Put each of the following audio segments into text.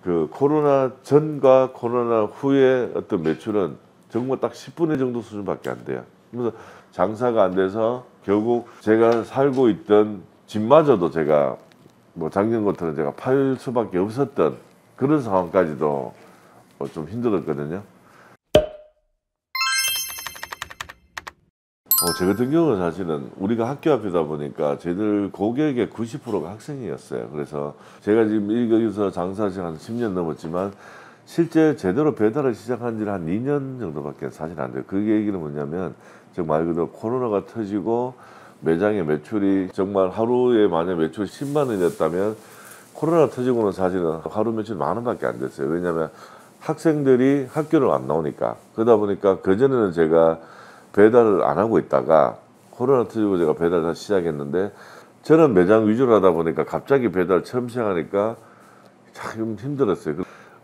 그 코로나 전과 코로나 후의 어떤 매출은 정말 딱 10분의 1 정도 수준밖에 안 돼요. 그래서 장사가 안 돼서 결국 제가 살고 있던 집마저도 제가 뭐 작년부터는 제가 팔 수밖에 없었던 그런 상황까지도 좀 힘들었거든요. 저 같은 경우는 사실은 우리가 학교 앞이다 보니까 저희들 고객의 90%가 학생이었어요. 그래서 제가 지금 여기서 장사 지금 한 10년 넘었지만 실제 제대로 배달을 시작한 지는 한 2년 정도밖에 사실 안 돼요. 그 얘기는 뭐냐면 정말 말 그대로 코로나가 터지고 매장의 매출이 정말 하루에 만약 매출이 10만 원이었다면 코로나 터지고는 사실은 하루 매출 만 원밖에 안 됐어요. 왜냐하면 학생들이 학교를 안 나오니까. 그러다 보니까 그전에는 제가 배달을 안 하고 있다가 코로나 터지고 제가 배달을 다시 시작했는데 저는 매장 위주로 하다 보니까 갑자기 배달 처음 시작하니까 참 힘들었어요.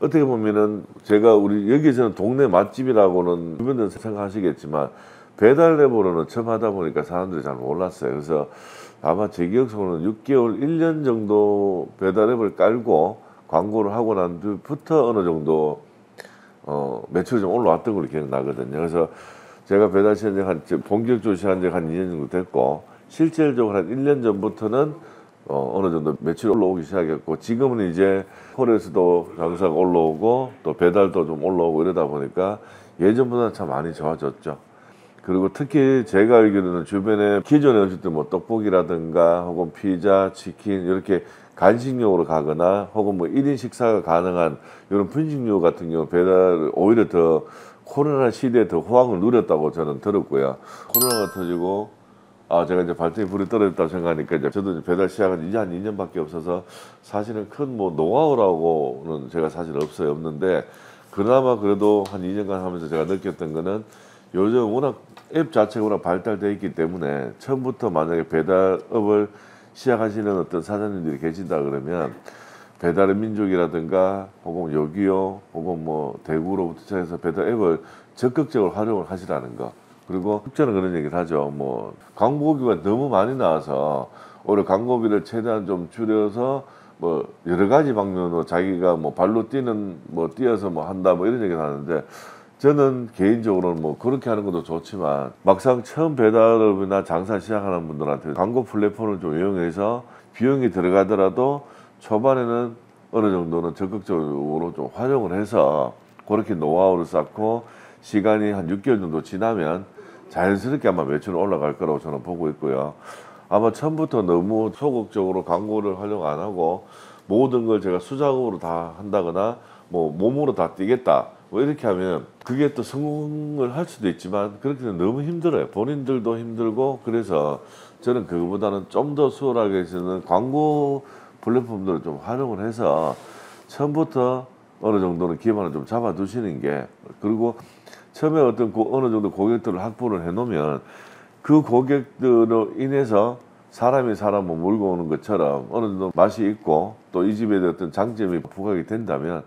어떻게 보면은 제가 우리 여기서는 동네 맛집이라고는 주변에서 생각하시겠지만 배달 앱으로는 처음 하다 보니까 사람들이 잘 몰랐어요. 그래서 아마 제 기억으로는 6개월, 1년 정도 배달 앱을 깔고 광고를 하고 난 뒤부터 어느 정도 매출이 좀 올라왔던 걸로 기억나거든요. 그래서 제가 배달 시한 지 본격적으로 시작한 지 한 2년 정도 됐고 실질적으로 한 1년 전부터는 어느 정도 매출이 올라오기 시작했고 지금은 이제 홀에서도 장사가 올라오고 또 배달도 좀 올라오고 이러다 보니까 예전보다 참 많이 좋아졌죠. 그리고 특히 제가 알기로는 주변에 기존에 어쨌든 뭐 떡볶이라든가 혹은 피자, 치킨 이렇게 간식용으로 가거나 혹은 뭐 1인 식사가 가능한 이런 분식류 같은 경우 배달 오히려 더 코로나 시대에 더 호황을 누렸다고 저는 들었고요. 코로나가 터지고 제가 이제 발등에 불이 떨어졌다고 생각하니까 이제 저도 이제 배달 시작은 이제 한 2년밖에 없어서 사실은 큰 뭐 노하우라고는 제가 사실 없는데 그나마 그래도 한 2년간 하면서 제가 느꼈던 거는 요즘 워낙 앱 자체가 워낙 발달되어 있기 때문에 처음부터 만약에 배달업을 시작하시는 어떤 사장님들이 계신다 그러면 배달의 민족이라든가 혹은 요기요 혹은 뭐 대구로부터 시작해서 배달 앱을 적극적으로 활용을 하시라는 거. 그리고 저는 그런 얘기를 하죠. 뭐 광고비가 너무 많이 나와서 오히려 광고비를 최대한 좀 줄여서 뭐 여러 가지 방면으로 자기가 뭐 발로 뛰는 뭐 뛰어서 뭐 한다 뭐 이런 얘기를 하는데 저는 개인적으로는 뭐 그렇게 하는 것도 좋지만 막상 처음 배달업이나 장사 시작하는 분들한테 광고 플랫폼을 좀 이용해서 비용이 들어가더라도 초반에는 어느 정도는 적극적으로 좀 활용을 해서 그렇게 노하우를 쌓고 시간이 한 6개월 정도 지나면 자연스럽게 아마 매출은 올라갈 거라고 저는 보고 있고요. 아마 처음부터 너무 소극적으로 광고를 활용 안 하고 모든 걸 제가 수작업으로 다 한다거나 뭐 몸으로 다 뛰겠다 뭐 이렇게 하면 그게 또 성공을 할 수도 있지만 그렇게 되면 너무 힘들어요. 본인들도 힘들고 그래서 저는 그거보다는 좀 더 수월하게 해서는 광고 플랫폼들을 좀 활용을 해서 처음부터 어느 정도는 기반을 좀 잡아 두시는 게 그리고 처음에 어떤 어느 정도 고객들을 확보를 해 놓으면 그 고객들로 인해서 사람이 사람을 몰고 오는 것처럼 어느 정도 맛이 있고 또 이 집에 어떤 장점이 부각이 된다면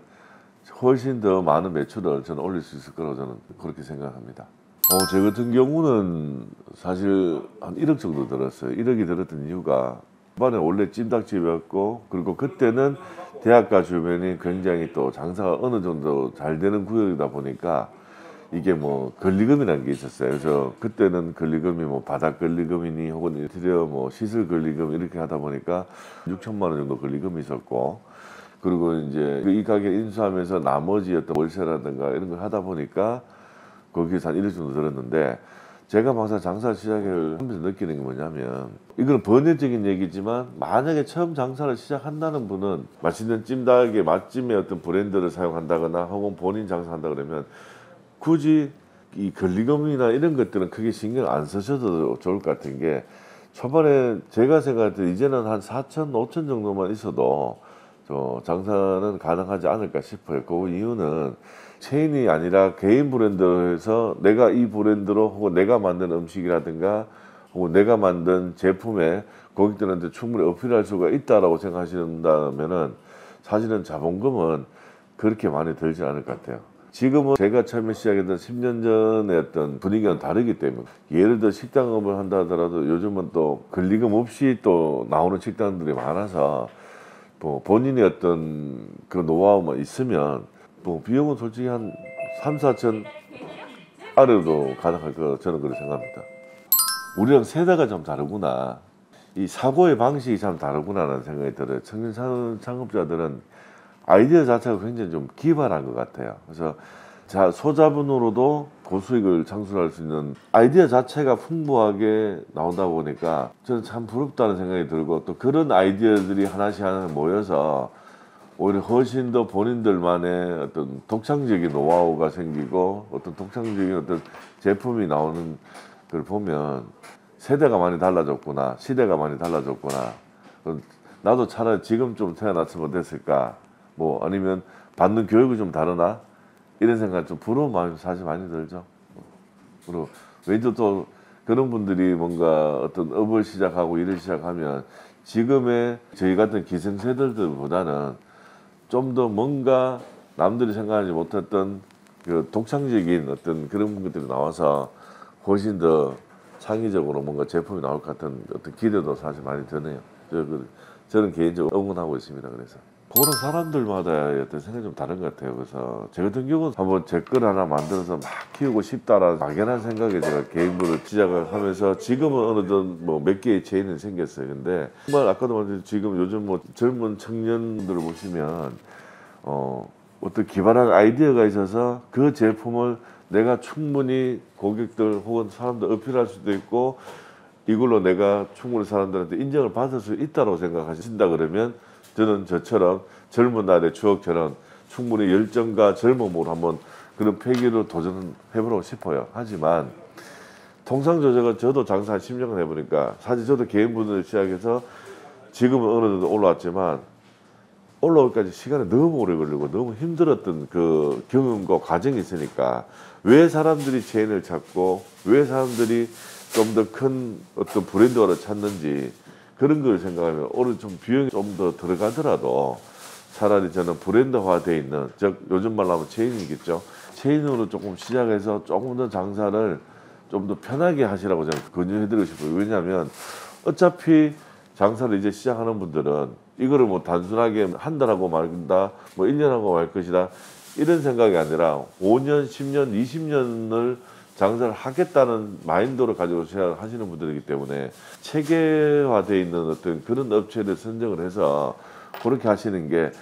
훨씬 더 많은 매출을 저는 올릴 수 있을 거라고 저는 그렇게 생각합니다. 저 같은 경우는 사실 한 1억 정도 들었어요. 1억이 들었던 이유가 초반에 원래 찜닭집이었고 그리고 그때는 대학가 주변이 굉장히 또 장사가 어느 정도 잘 되는 구역이다 보니까 이게 뭐 권리금이라는 게 있었어요. 그래서 그때는 권리금이 뭐 바닥 권리금이니 혹은 인테리어 뭐 시설 권리금 이렇게 하다 보니까 6천만 원 정도 권리금이 있었고 그리고 이제 이 가게 인수하면서 나머지 어떤 월세라든가 이런 걸 하다 보니까 거기서 한 1억 정도 들었는데 제가 막상 장사 시작을 하면서 느끼는 게 뭐냐면 이건 번외적인 얘기지만 만약에 처음 장사를 시작한다는 분은 맛있는 찜닭의 맛집의 어떤 브랜드를 사용한다거나 혹은 본인 장사한다 그러면 굳이 이 권리금이나 이런 것들은 크게 신경 안 쓰셔도 좋을 것 같은 게 초반에 제가 생각할 때 이제는 한 4천, 5천 정도만 있어도 장사는 가능하지 않을까 싶어요. 그 이유는 체인이 아니라 개인 브랜드에서 내가 이 브랜드로 혹은 내가 만든 음식이라든가 혹은 내가 만든 제품에 고객들한테 충분히 어필할 수가 있다라고 생각하신다면은 사실은 자본금은 그렇게 많이 들지 않을 것 같아요. 지금은 제가 처음에 시작했던 10년 전의 어떤 분위기는 다르기 때문에 예를 들어 식당업을 한다 하더라도 요즘은 또 권리금 없이 또 나오는 식당들이 많아서 뭐 본인의 어떤 그 노하우만 있으면 뭐 비용은 솔직히 한 3, 4천 아래도 가능할 거 저는 그렇게 생각합니다. 우리랑 세대가 좀 다르구나. 이 사고의 방식이 참 다르구나라는 생각이 들어요. 청년 창업자들은 아이디어 자체가 굉장히 좀 기발한 것 같아요. 그래서 소자본으로도 고수익을 창출할 수 있는 아이디어 자체가 풍부하게 나오다 보니까 저는 참 부럽다는 생각이 들고, 또 그런 아이디어들이 하나씩 모여서 오히려 훨씬 더 본인들만의 어떤 독창적인 노하우가 생기고 어떤 독창적인 어떤 제품이 나오는 걸 보면 세대가 많이 달라졌구나, 시대가 많이 달라졌구나, 나도 차라리 지금 좀 태어났으면 어땠을까, 뭐 아니면 받는 교육이 좀 다르나, 이런 생각, 좀 부러운 마음이 사실 많이 들죠. 그리고 왠지 또 그런 분들이 뭔가 어떤 업을 시작하고 일을 시작하면 지금의 저희 같은 기성세대들보다는 좀 더 뭔가 남들이 생각하지 못했던 그 독창적인 어떤 그런 것들이 나와서 훨씬 더 창의적으로 뭔가 제품이 나올 것 같은 어떤 기대도 사실 많이 드네요. 저는 개인적으로 응원하고 있습니다. 그래서 그런 사람들마다의 어떤 생각이 좀 다른 것 같아요. 그래서 제 같은 경우는 한번 제 걸 하나 만들어서 막 키우고 싶다라는 막연한 생각에 제가 개인으로 시작을 하면서 지금은 어느덧 뭐 몇 개의 체인이 생겼어요. 근데 정말 아까도 말했듯이 지금 요즘 뭐 젊은 청년들을 보시면 어떤 기발한 아이디어가 있어서 그 제품을 내가 충분히 고객들 혹은 사람들 어필할 수도 있고 이걸로 내가 충분히 사람들한테 인정을 받을 수 있다고 생각하신다 그러면 저는 저처럼 젊은 날의 추억처럼 충분히 열정과 젊음으로 한번 그런 패기로 도전해보고 싶어요. 하지만 통상조제가 저도 장사 한 10년 해보니까 사실 저도 개인분을 시작해서 지금은 어느 정도 올라왔지만 올라오기까지 시간이 너무 오래 걸리고 너무 힘들었던 그 경험과 과정이 있으니까 왜 사람들이 체인을 찾고 왜 사람들이 좀 더 큰 어떤 브랜드화를 찾는지 그런 걸 생각하면 오늘 좀 비용이 좀 더 들어가더라도 차라리 저는 브랜드화 돼 있는, 즉 요즘 말로 하면 체인이겠죠. 체인으로 조금 시작해서 조금 더 장사를 좀 더 편하게 하시라고 저는 권유해드리고 싶어요. 왜냐하면 어차피 장사를 이제 시작하는 분들은 이거를 뭐 단순하게 한 달하고 말다, 뭐 1년 하고 말 것이다 이런 생각이 아니라 5년, 10년, 20년을 장사를 하겠다는 마인드를 가지고 시작하시는 분들이기 때문에 체계화되어 있는 어떤 그런 업체를 선정을 해서 그렇게 하시는 게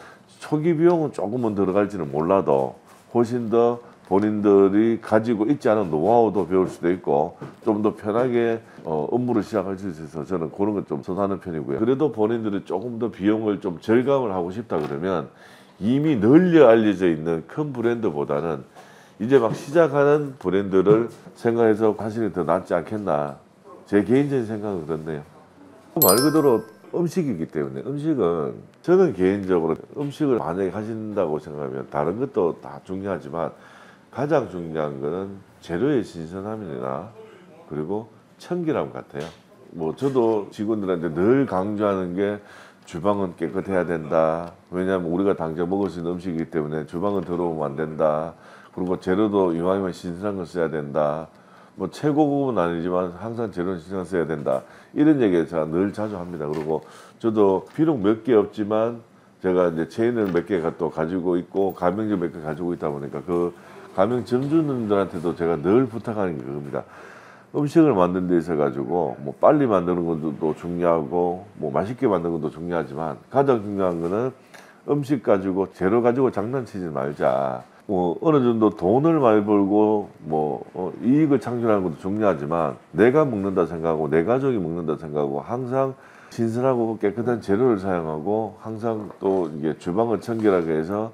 초기 비용은 조금은 들어갈지는 몰라도 훨씬 더 본인들이 가지고 있지 않은 노하우도 배울 수도 있고 좀 더 편하게 업무를 시작할 수 있어서 저는 그런 걸 좀 선호하는 편이고요. 그래도 본인들이 조금 더 비용을 좀 절감을 하고 싶다 그러면 이미 널리 알려져 있는 큰 브랜드보다는 이제 막 시작하는 브랜드를 생각해서 하시는 게 더 낫지 않겠나, 제 개인적인 생각은 그렇네요. 말 그대로 음식이기 때문에 음식은 저는 개인적으로 음식을 만약에 하신다고 생각하면 다른 것도 다 중요하지만 가장 중요한 거는 재료의 신선함이나 그리고 청결함 같아요. 뭐 저도 직원들한테 늘 강조하는 게 주방은 깨끗해야 된다. 왜냐하면 우리가 당장 먹을 수 있는 음식이기 때문에 주방은 들어오면 안 된다. 그리고 재료도 이왕이면 신선한 걸 써야 된다. 뭐 최고급은 아니지만 항상 재료는 신선한 써야 된다. 이런 얘기 제가 늘 자주 합니다. 그리고 저도 비록 몇 개 없지만 제가 이제 체인을 몇 개 또 가지고 있고 가맹점 몇 개 가지고 있다 보니까 그 가맹 점주님들한테도 제가 늘 부탁하는 게 그겁니다. 음식을 만드는 데 있어 가지고 뭐 빨리 만드는 것도 중요하고 뭐 맛있게 만드는 것도 중요하지만 가장 중요한 거는 음식 가지고 재료 가지고 장난치지 말자. 뭐 어느 정도 돈을 많이 벌고 뭐 이익을 창출하는 것도 중요하지만 내가 먹는다 생각하고 내 가족이 먹는다 생각하고 항상 신선하고 깨끗한 재료를 사용하고 항상 또 이게 주방을 청결하게 해서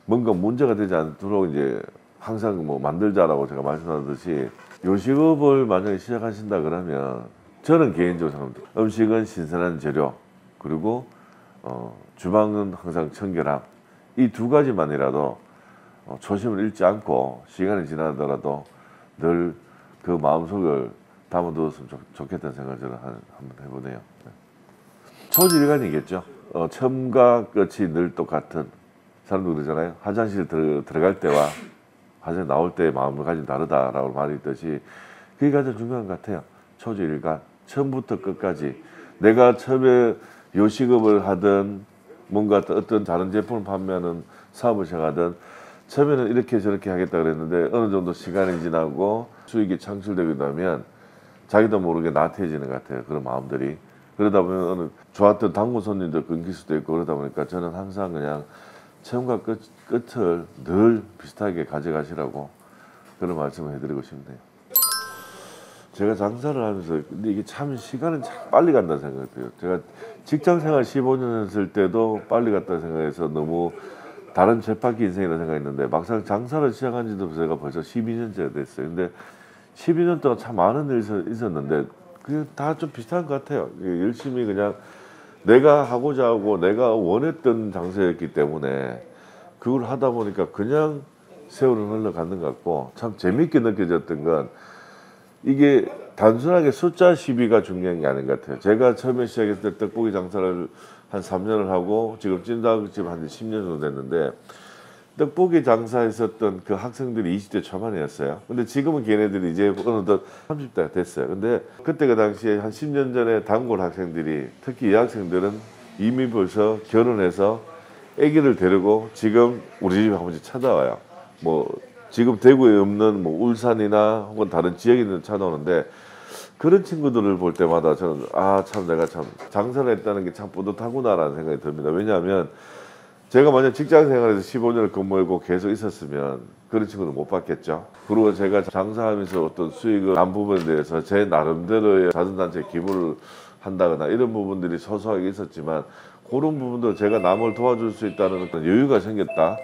뭔가 문제가 되지 않도록 이제 항상 뭐 만들자라고 제가 말씀하듯이 요식업을 만약에 시작하신다 그러면 저는 개인적으로 생각합니다. 음식은 신선한 재료 그리고 주방은 항상 청결함, 이 두 가지만이라도 초심을 잃지 않고 시간이 지나더라도 늘 그 마음속을 담아두었으면 좋겠다는 생각을 저는 한번 해보네요. 초지일관이겠죠. 처음과 끝이 늘 똑같은, 사람도 그러잖아요. 화장실 들어갈 때와 화장실 나올 때의 마음가짐이 다르다라고 말이 있듯이 그게 가장 중요한 것 같아요. 초지일관, 처음부터 끝까지 내가 처음에 요식업을 하든 뭔가 어떤 다른 제품을 판매하는 사업을 시작하든 처음에는 이렇게 저렇게 하겠다 그랬는데 어느 정도 시간이 지나고 수익이 창출되고 나면 자기도 모르게 나태해지는 것 같아요. 그런 마음들이. 그러다 보면 어느 좋았던 당구 손님들 끊길 수도 있고 그러다 보니까 저는 항상 그냥 처음과 끝을 늘 비슷하게 가져가시라고 그런 말씀을 해드리고 싶네요. 제가 장사를 하면서 근데 이게 참 시간은 참 빨리 간다는 생각이 들어요. 제가 직장생활 15년 했을 때도 빨리 갔다는 생각해서 너무 다른 쳇바퀴 인생이라는 생각했는데 막상 장사를 시작한 지도 제가 벌써 12년째 됐어요. 근데 12년 동안 참 많은 일이 있었는데 그게 다 좀 비슷한 것 같아요. 열심히 그냥 내가 하고자 하고 내가 원했던 장사였기 때문에 그걸 하다 보니까 그냥 세월은 흘러가는 것 같고 참 재밌게 느껴졌던 건 이게 단순하게 숫자 시비가 중요한 게 아닌 것 같아요. 제가 처음에 시작했을 때 떡볶이 장사를 한 3년을 하고 지금 찜닭집 한 10년 정도 됐는데 떡볶이 장사했었던 그 학생들이 20대 초반이었어요. 근데 지금은 걔네들이 이제 어느덧 30대가 됐어요. 근데 그때 그 당시에 한 10년 전에 단골 학생들이 특히 여학생들은 이미 벌써 결혼해서 아기를 데리고 지금 우리 집에 한 번씩 찾아와요. 뭐 지금 대구에 없는 뭐 울산이나 혹은 다른 지역에 있는 찾아오는데 그런 친구들을 볼 때마다 저는 참 내가 참 장사를 했다는 게 참 뿌듯하구나라는 생각이 듭니다. 왜냐하면 제가 만약 직장 생활에서 15년을 근무하고 계속 있었으면 그런 친구는 못 받겠죠. 그리고 제가 장사하면서 어떤 수익을 난 부분에 대해서 제 나름대로의 자선단체에 기부를 한다거나 이런 부분들이 소소하게 있었지만 그런 부분도 제가 남을 도와줄 수 있다는 어떤 여유가 생겼다.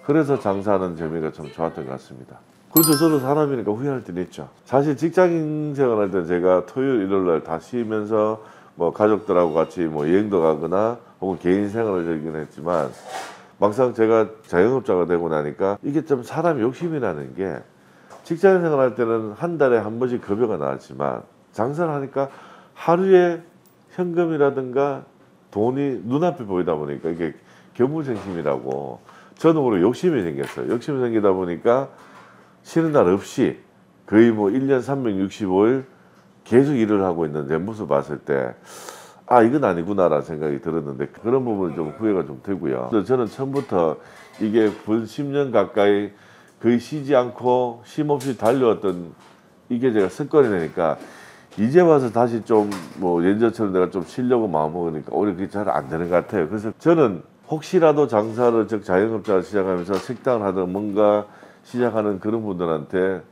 그래서 장사하는 재미가 좀 좋았던 것 같습니다. 그렇죠. 저도 사람이니까 후회할 때는 있죠. 사실 직장인 생활할 때 제가 토요일 일요일 다 쉬면서 뭐 가족들하고 같이 뭐 여행도 가거나 혹은 개인 생활을 즐기긴 했지만 막상 제가 자영업자가 되고 나니까 이게 좀 사람 욕심이라는 게 직장 생활할 때는 한 달에 한 번씩 급여가 나왔지만 장사를 하니까 하루에 현금이라든가 돈이 눈앞에 보이다 보니까 이게 견물생심이라고 저도 모르게 욕심이 생겼어요. 욕심이 생기다 보니까 쉬는 날 없이 거의 뭐 1년 365일 계속 일을 하고 있는 제 모습 봤을 때 이건 아니구나라는 생각이 들었는데 그런 부분은 좀 후회가 좀 되고요. 저는 처음부터 이게 분 10년 가까이 거의 쉬지 않고 쉼없이 달려왔던 이게 제가 습관이 되니까 이제 와서 다시 좀 뭐 예전처럼 내가 좀 쉬려고 마음먹으니까 오히려 그게 잘 안 되는 것 같아요. 그래서 저는 혹시라도 장사를 즉 자영업자를 시작하면서 식당을 하든 뭔가 시작하는 그런 분들한테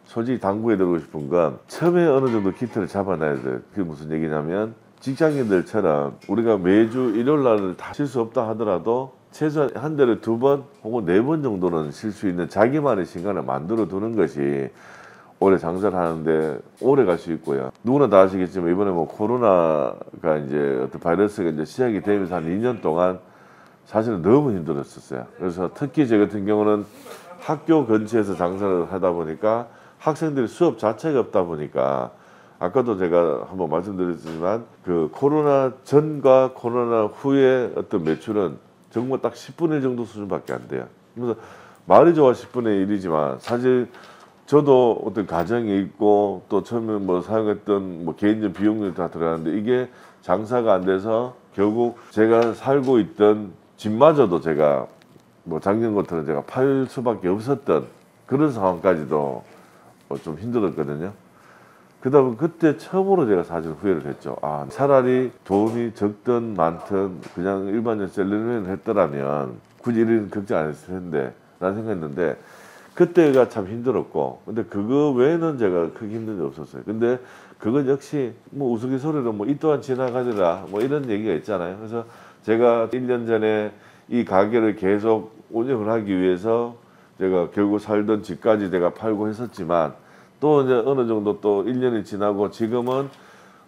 솔직히 당부해드리고 싶은 건 처음에 어느 정도 기틀을 잡아놔야 돼요. 그게 무슨 얘기냐면 직장인들처럼 우리가 매주 일요일 날을 다 쉴 수 없다 하더라도 최소한 한 달에 2번 혹은 4번 정도는 쉴 수 있는 자기만의 시간을 만들어 두는 것이 오래 장사를 하는데 오래 갈 수 있고요. 누구나 다 아시겠지만 이번에 뭐 코로나가 이제 어떤 바이러스가 이제 시작이 되면서 한 2년 동안 사실은 너무 힘들었었어요. 그래서 특히 저 같은 경우는 학교 근처에서 장사를 하다 보니까 학생들이 수업 자체가 없다 보니까 아까도 제가 한번 말씀드렸지만 그 코로나 전과 코로나 후의 어떤 매출은 정말 딱 10분의 1 정도 수준밖에 안 돼요. 그래서 말이 좋아 10분의 1이지만 사실 저도 어떤 가정이 있고 또 처음에 뭐 사용했던 뭐 개인적 비용들이 다 들어가는데 이게 장사가 안 돼서 결국 제가 살고 있던 집마저도 제가 뭐 작년 같은 제가 팔 수밖에 없었던 그런 상황까지도 좀 힘들었거든요. 그러다 보니 그때 처음으로 제가 사실 후회를 했죠. 차라리 돈이 적든 많든 그냥 일반적 셀러리맨을 했더라면 굳이 이런 걱정 안 했을 텐데 라는 생각했는데 그때가 참 힘들었고 근데 그거 외에는 제가 크게 힘든 적 없었어요. 근데 그건 역시 뭐 우스갯소리로 뭐 이 또한 지나가리라 뭐 이런 얘기가 있잖아요. 그래서 제가 1년 전에 이 가게를 계속 운영을 하기 위해서 제가 결국 살던 집까지 제가 팔고 했었지만 또 이제 어느 정도 또 1년이 지나고 지금은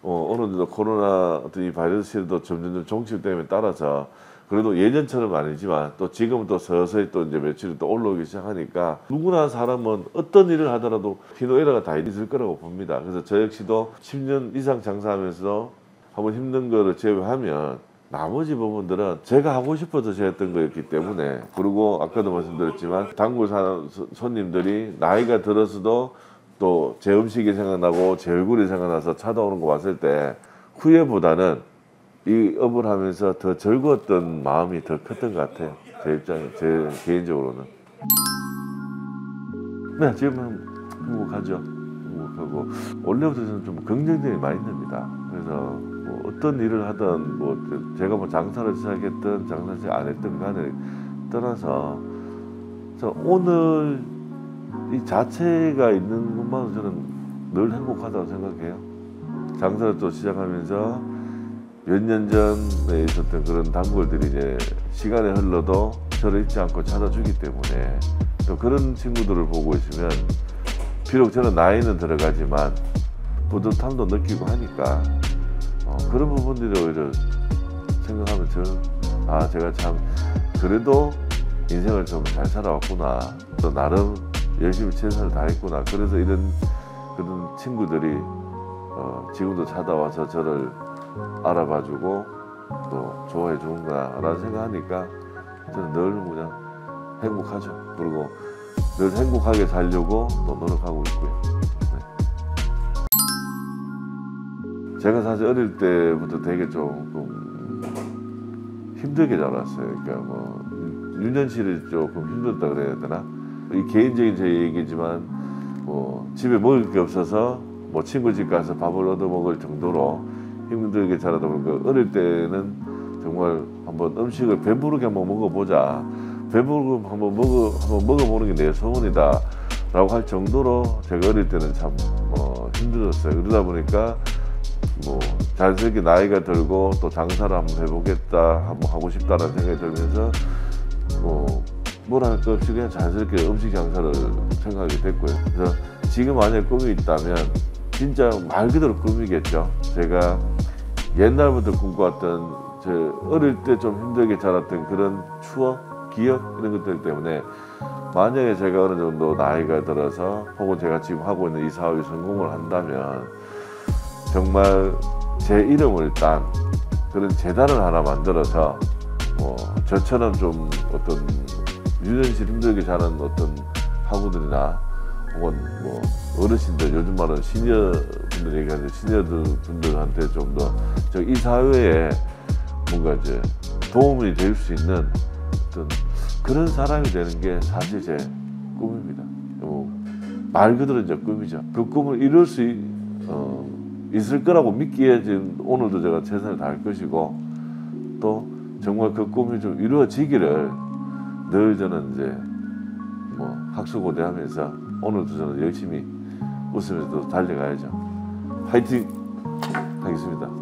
어느 정도 코로나 어떤 이 바이러스도 점점 종식됨에 따라서 그래도 예전처럼 아니지만 또 지금은 또 서서히 또 이제 매출이 또 올라오기 시작하니까 누구나 사람은 어떤 일을 하더라도 희노애락가 다 있을 거라고 봅니다. 그래서 저 역시도 10년 이상 장사하면서 한번 힘든 거를 제외하면 나머지 부분들은 제가 하고 싶어서 했던 거였기 때문에 그리고 아까도 말씀드렸지만 단골 손님들이 나이가 들어서도 또 제 음식이 생각나고 제 얼굴이 생각나서 찾아오는 거 봤을 때 후회보다는 이 업을 하면서 더 즐거웠던 마음이 더 컸던 것 같아요. 제 입장에, 제 개인적으로는. 네, 지금은 행복하죠. 행복하고 원래부터 저는 좀 긍정적인 마인드입니다. 그래서 뭐 어떤 일을 하든 뭐 제가 뭐 장사를 시작했든 장사를 시작 안 했든 간에 떠나서 저 오늘 이 자체가 있는 것만으로 저는 늘 행복하다고 생각해요. 장사를 또 시작하면서 몇 년 전에 있었던 그런 단골들이 이제 시간이 흘러도 저를 잊지 않고 찾아주기 때문에 또 그런 친구들을 보고 있으면 비록 저는 나이는 들어가지만 뿌듯함도 느끼고 하니까 그런 부분들이 오히려 생각하면 제가 참 그래도 인생을 좀 잘 살아왔구나, 또 나름 열심히 최선을 다했구나, 그래서 이런 그런 친구들이 지금도 찾아와서 저를 알아봐주고 또 좋아해 주는구나 라는 생각하니까 저는 늘 그냥 행복하죠. 그리고 늘 행복하게 살려고 또 노력하고 있고요. 네. 제가 사실 어릴 때부터 되게 조금 힘들게 자랐어요. 그러니까 뭐 유년시절이 조금 힘들다 그래야 되나? 이 개인적인 제 얘기지만 뭐 집에 먹을 게 없어서 뭐 친구 집 가서 밥을 얻어 먹을 정도로 힘들게 자라다 보니까 어릴 때는 정말 한번 음식을 배부르게 한번 먹어보자, 배부르게 한번 먹어보는 게 내 소원이다 라고 할 정도로 제가 어릴 때는 참 힘들었어요. 그러다 보니까 뭐 자연스럽게 나이가 들고 또 장사를 한번 해보겠다, 한번 하고 싶다라는 생각이 들면서 뭘 할 것 없이 그냥 자연스럽게 음식 장사를 생각하게 됐고요. 그래서 지금 만약에 꿈이 있다면 진짜 말 그대로 꿈이겠죠. 제가 옛날부터 꿈꿔왔던 제 어릴 때 좀 힘들게 자랐던 그런 추억, 기억 이런 것들 때문에 만약에 제가 어느 정도 나이가 들어서 혹은 제가 지금 하고 있는 이 사업이 성공을 한다면 정말 제 이름을 딴 그런 재단을 하나 만들어서 저처럼 좀 어떤 유년시 힘들게 자란 어떤 학우들이나 혹은 뭐 어르신들, 요즘 말하는 시니어 분들 얘기하는 시니어 분들한테 좀 더 이 사회에 뭔가 이제 도움이 될 수 있는 어떤 그런 사람이 되는 게 사실 제 꿈입니다. 말 그대로 이제 꿈이죠. 그 꿈을 이룰 수 있을 거라고 믿기에 지금 오늘도 제가 최선을 다할 것이고, 또 정말 그 꿈이 좀 이루어지기를 늘 저는 이제 학수고대하면서 오늘도 저는 열심히 웃으면서 달려가야죠. 화이팅 하겠습니다.